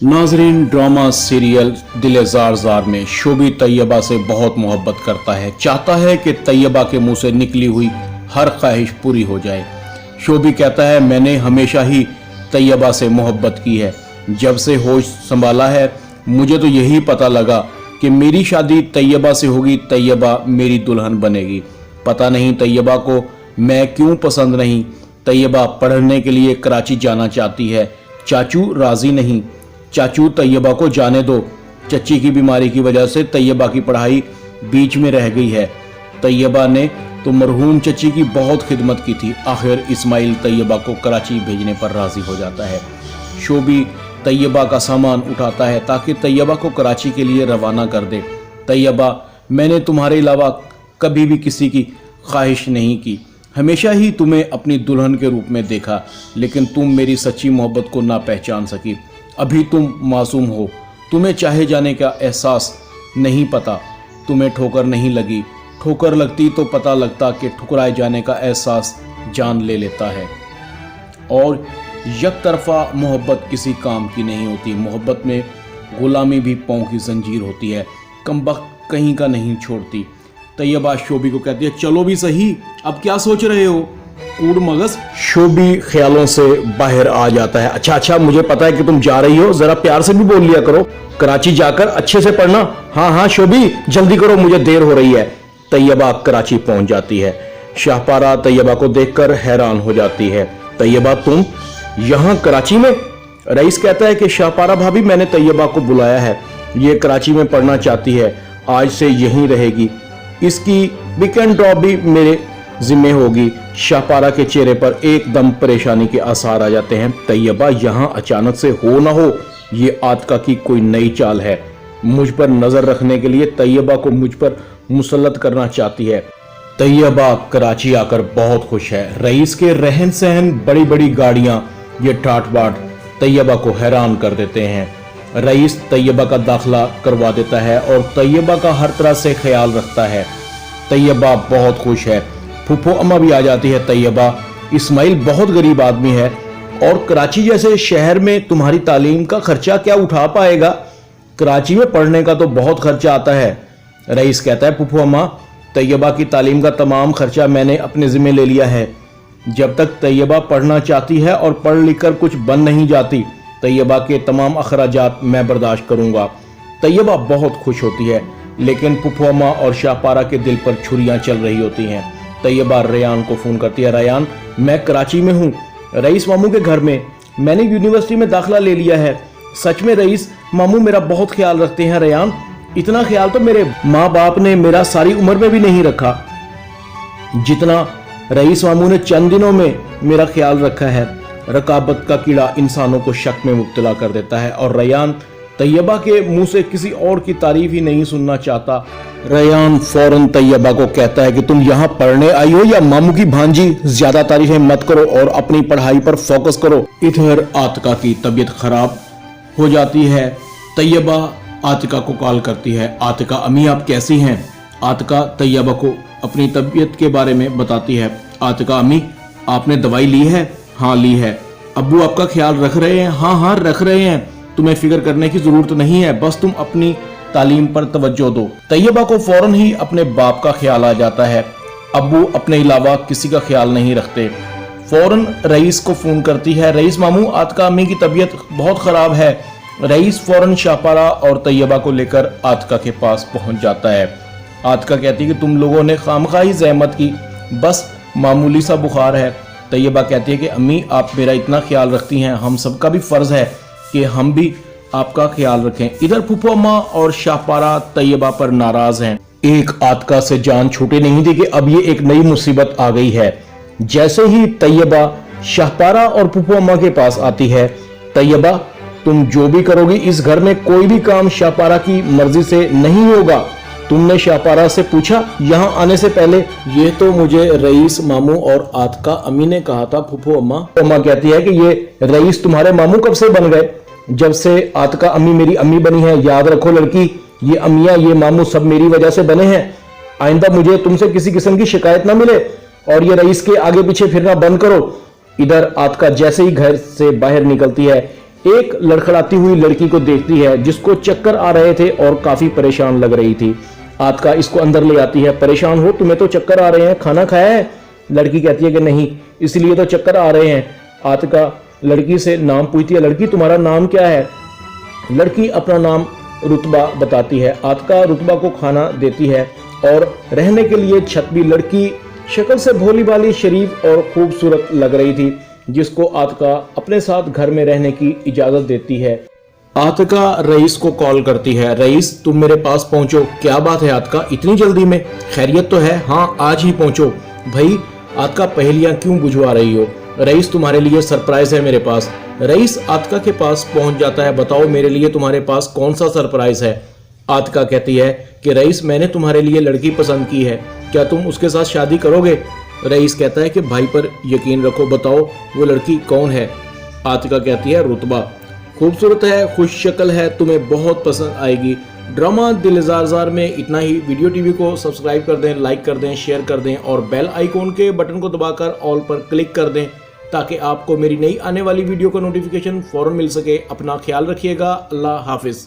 नाजरीन, drama serial दिल ज़ार ज़ार में शोभी तैयबा से बहुत मोहब्बत करता है। चाहता है कि तैयबा के मुंह से निकली हुई हर ख्वाहिश पूरी हो जाए। शोभी कहता है, मैंने हमेशा ही तैयबा से मोहब्बत की है। जब से होश संभाला है मुझे तो यही पता लगा कि मेरी शादी तैयबा से होगी, तैयबा मेरी दुल्हन बनेगी। पता नहीं तैयबा को मैं क्यों पसंद नहीं। तैयबा पढ़ने के लिए कराची जाना चाहती है। चाचू राजी नहीं। चाचू तैयबा को जाने दो। चच्ची की बीमारी की वजह से तैयबा की पढ़ाई बीच में रह गई है। तैयबा ने तो मरहूम चच्ची की बहुत खिदमत की थी। आखिर इस्माइल तैयबा को कराची भेजने पर राजी हो जाता है। शोभी तैयबा का सामान उठाता है ताकि तैयबा को कराची के लिए रवाना कर दे। तैयबा, मैंने तुम्हारे अलावा कभी भी किसी की ख्वाहिश नहीं की। हमेशा ही तुम्हें अपनी दुल्हन के रूप में देखा, लेकिन तुम मेरी सच्ची मोहब्बत को ना पहचान सकी। अभी तुम मासूम हो, तुम्हें चाहे जाने का एहसास नहीं पता। तुम्हें ठोकर नहीं लगी। ठोकर लगती तो पता लगता कि ठुकराए जाने का एहसास जान ले लेता है। और एक तरफा मोहब्बत किसी काम की नहीं होती। मोहब्बत में गुलामी भी पाँव की जंजीर होती है। कमबख्त कहीं का नहीं छोड़ती। तैयबा शोभी को कहती है, चलो भी सही, अब क्या सोच रहे हो, कूड़ मगज। शोभी ख्यालों से बाहर आ जाता है। अच्छा, मुझे पता है कि तुम जा रही हो, जरा प्यार से भी बोल लिया करो। कराची जाकर अच्छे से पढ़ना। हाँ शोभी, जल्दी करो, मुझे देर हो रही है। तैयबा कराची पहुंच जाती है। शाहपारा तैयबा को देखकर हैरान हो जाती है। तैयबा, तुम यहाँ कराची में? रईस कहता है कि शाहपारा भाभी, मैंने तैयबा को बुलाया है। ये कराची में पढ़ना चाहती है, आज से यहीं रहेगी। इसकी वीकेंड ड्रॉप भी मेरे जिम्मे होगी। शाहपारा के चेहरे पर एकदम परेशानी के आसार आ जाते हैं। तैयबा, यहाँ अचानक से हो ना हो, ये आतिका की कोई नई चाल है। मुझ पर नजर रखने के लिए तैयबा को मुझ पर मुसल्लत करना चाहती है। तैयबा कराची आकर बहुत खुश है। रईस के रहन सहन, बड़ी बड़ी गाड़ियां, ये ठाट बाट तैयबा को हैरान कर देते हैं। रईस तैयबा का दाखिला करवा देता है और तैयबा का हर तरह से ख्याल रखता है। तैयबा बहुत खुश है। फूफो अम्मा भी आ जाती है। तैयबा, इस्माइल बहुत गरीब आदमी है और कराची जैसे शहर में तुम्हारी तालीम का खर्चा क्या उठा पाएगा। कराची में पढ़ने का तो बहुत खर्चा आता है। रईस कहता है, फूफो अम्मा, तैयबा की तालीम का तमाम खर्चा मैंने अपने जिम्मे ले लिया है। जब तक तैयबा पढ़ना चाहती है और पढ़ लिख कर कुछ बन नहीं जाती, तैयबा के तमाम अखराजात मैं बर्दाश्त करूंगा। तैयबा बहुत खुश होती है, लेकिन फूफो अम्मा और शाहपारा के दिल पर छुरियां चल रही होती हैं। तैयबा रेयान को फोन करती है। रेयान, मैं कराची में हूँ, रईस मामू के घर में। मैंने यूनिवर्सिटी में दाखिला ले लिया है। सच में रईस मामू मेरा बहुत ख्याल रखते हैं। रेयान, इतना ख्याल तो मेरे माँ बाप ने मेरा सारी उम्र में भी नहीं रखा जितना रईस मामू ने चंद दिनों में मेरा ख्याल रखा है। रकाबत का कीड़ा इंसानों को शक में मुब्तला कर देता है और रेयान तैयबा के मुंह से किसी और की तारीफ ही नहीं सुनना चाहता। रेयान फौरन तैयबा को कहता है कि तुम यहाँ पढ़ने आई हो या मामू की भांजी, ज्यादा तारीफें मत करो और अपनी पढ़ाई पर फोकस करो। इधर आतिका की तबीयत खराब हो जाती है। तैयबा आतिका को कॉल करती है। आतिका, अम्मी आप कैसी हैं? आतिका तैयबा को अपनी तबीयत के बारे में बताती है। आतिका, अम्मी आपने दवाई ली है? हाँ ली है। अब्बू आपका ख्याल रख रहे हैं? हाँ रख रहे हैं। तुम्हें फिक्र करने की जरूरत नहीं है, बस तुम अपनी तालीम पर तवज्जो दो। तैयबा को फौरन ही अपने बाप का ख्याल आ जाता है। अब्बू अपने अलावा किसी का ख्याल नहीं रखते। फौरन रईस को फोन करती है। रईस मामू, आतिका अम्मी की तबीयत बहुत खराब है। रईस फौरन शाहपारा और तैयबा को लेकर आतिका के पास पहुंच जाता है। आतिका कहती है कि तुम लोगों ने खामखाही ज़हमत की, बस मामूली सा बुखार है। तैयबा कहती है कि अम्मी आप मेरा इतना ख्याल रखती हैं, हम सबका भी फर्ज है कि हम भी आपका ख्याल रखें। इधर फूफो अम्मा और शाहपारा तैयबा पर नाराज हैं। एक आतिका से जान छूटी नहीं थी कि अब ये एक नई मुसीबत आ गई है। जैसे ही तैयबा शाहपारा और फूफो अम्मा के पास आती है, तैयबा तुम जो भी करोगी इस घर में कोई भी काम शाहपारा की मर्जी से नहीं होगा। तुमने शाहपारा से पूछा यहाँ आने से पहले? ये तो मुझे रईस मामू और आतिका अम्मी ने कहा था फूफो अम्मा। अम्मा कहती है कि ये रईस तुम्हारे मामू कब से बन गए? जब से आतिका अम्मी मेरी अम्मी बनी है। याद रखो लड़की, ये अम्मियाँ ये मामू सब मेरी वजह से बने हैं। आइंदा मुझे तुमसे किसी किस्म की शिकायत ना मिले और ये रईस के आगे पीछे फिरना बंद करो। इधर आतिका जैसे ही घर से बाहर निकलती है, ایک लड़खड़ाती हुई लड़की को देखती है जिसको चक्कर आ रहे थे और काफी परेशान लग रही थी। आतिका इसको अंदर ले आती है। परेशान हो, तुम्हें तो चक्कर आ रहे हैं, खाना खाया है? लड़की कहती है कि नहीं, इसलिए तो चक्कर आ रहे हैं। आतिका लड़की से नाम पूछती है, लड़की तुम्हारा नाम क्या है? लड़की अपना नाम रुतबा बताती है। आतिका रुतबा को खाना देती है और रहने के लिए छत भी। लड़की शक्ल से भोली भाली, शरीफ और खूबसूरत लग रही थी, जिसको आतिका अपने साथ घर में रहने की इजाजत देती है। आतिका रईस को कॉल करती है, रईस तुम मेरे पास पहुंचो। क्या बात है आतिका, इतनी जल्दी में? खैरियत तो है? हाँ आज ही पहुंचो। भाई आतिका पहेलियां क्यों बुझवा रही हो? रईस तुम्हारे लिए सरप्राइज है मेरे पास। रईस आतिका के पास पहुंच जाता है, बताओ मेरे लिए तुम्हारे पास कौन सा सरप्राइज है? आतिका कहती है कि रईस मैंने तुम्हारे लिए लड़की पसंद की है, क्या तुम उसके साथ शादी करोगे? रईस कहता है कि भाई पर यकीन रखो, बताओ वो लड़की कौन है? आतिका कहती है रुतबा, खूबसूरत है, खुश शक्ल है, तुम्हें बहुत पसंद आएगी। ड्रामा दिल जार जार में इतना ही। वीडियो टीवी को सब्सक्राइब कर दें, लाइक कर दें, शेयर कर दें और बेल आइकॉन के बटन को दबाकर ऑल पर क्लिक कर दें ताकि आपको मेरी नई आने वाली वीडियो का नोटिफिकेशन फौरन मिल सके। अपना ख्याल रखिएगा। अल्लाह हाफिज।